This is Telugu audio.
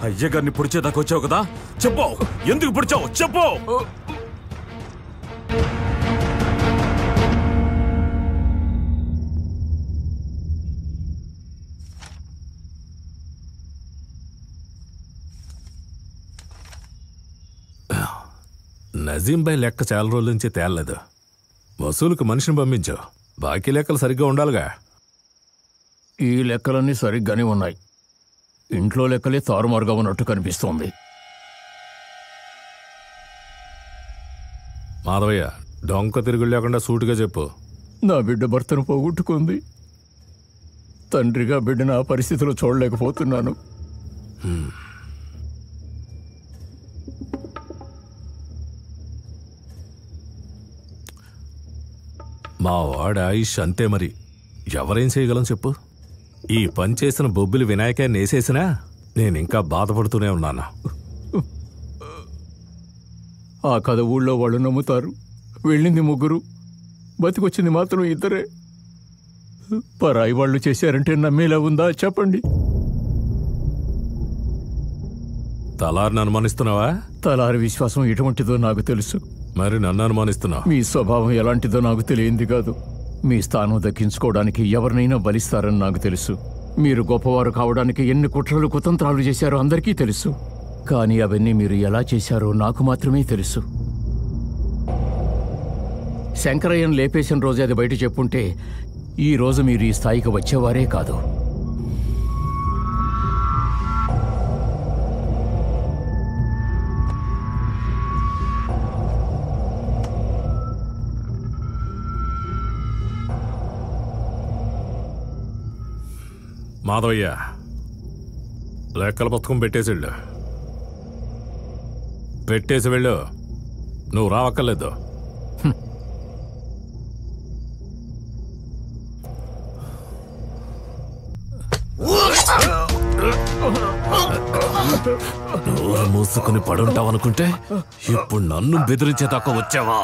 అయ్యగారిని పొడిచేదాకా వచ్చావు కదా, చెప్పు ఎందుకు పొడిచావు చెప్పు. నజీంబాయ్ లెక్క చాలా రోజుల నుంచి తేలలేదు. వసూలుకు మనిషిని పంపించావు. బాకీ లెక్కలు సరిగ్గా ఉండాలిగా. ఈ లెక్కలన్నీ సరిగ్గానే ఉన్నాయి. ఇంట్లో లెక్కలే తారుమారుగా ఉన్నట్టు కనిపిస్తోంది. మాధవయ్య, డొంక తిరుగులు లేకుండా సూటిగా చెప్పు. నా బిడ్డ భర్తను పోగొట్టుకుంది. తండ్రిగా బిడ్డను ఆ పరిస్థితిలో చూడలేకపోతున్నాను. మా వాడ ఆయుష్ అంతే మరి. ఎవరేం చేయగలం చెప్పు. ఈ పని చేసిన బొబ్బిలి వినాయకాన్ని వేసేసినా నేనింకా బాధపడుతూనే ఉన్నాను. ఆ కథ ఊళ్ళో వాళ్ళు నమ్ముతారు. వెళ్ళింది ముగ్గురు, బతికొచ్చింది మాత్రం ఇద్దరే. పరాయి వాళ్ళు చేశారంటే నమ్మేలా ఉందా చెప్పండి. తలారిని అనుమానిస్తున్నావా? తలారి విశ్వాసం ఎటువంటిదో నాకు తెలుసు. మరి నన్ను అనుమానిస్తున్నావు? మీ స్వభావం ఎలాంటిదో నాకు తెలియంది కాదు. మీ స్థానం దక్కించుకోవడానికి ఎవరినైనా బలిస్తారని నాకు తెలుసు. మీరు గొప్పవారు కావడానికి ఎన్ని కుట్రలు కుతంత్రాలు చేశారో అందరికీ తెలుసు. కానీ అవన్నీ మీరు ఎలా చేశారో నాకు మాత్రమే తెలుసు. శంకరయ్యను లేపేసిన రోజు అది బయట చెప్పుంటే ఈ రోజు మీరు ఈ స్థాయికి వచ్చేవారే కాదు. మాధవయ్య, లెక్కల పుస్తకం పెట్టేసి వెళ్ళు. పెట్టేసి వెళ్ళు. నువ్వు రావక్కర్లేదు. నోరు మూసుకుని పడుంటావనుకుంటే ఇప్పుడు నన్ను బెదిరించేదాకా వచ్చావా?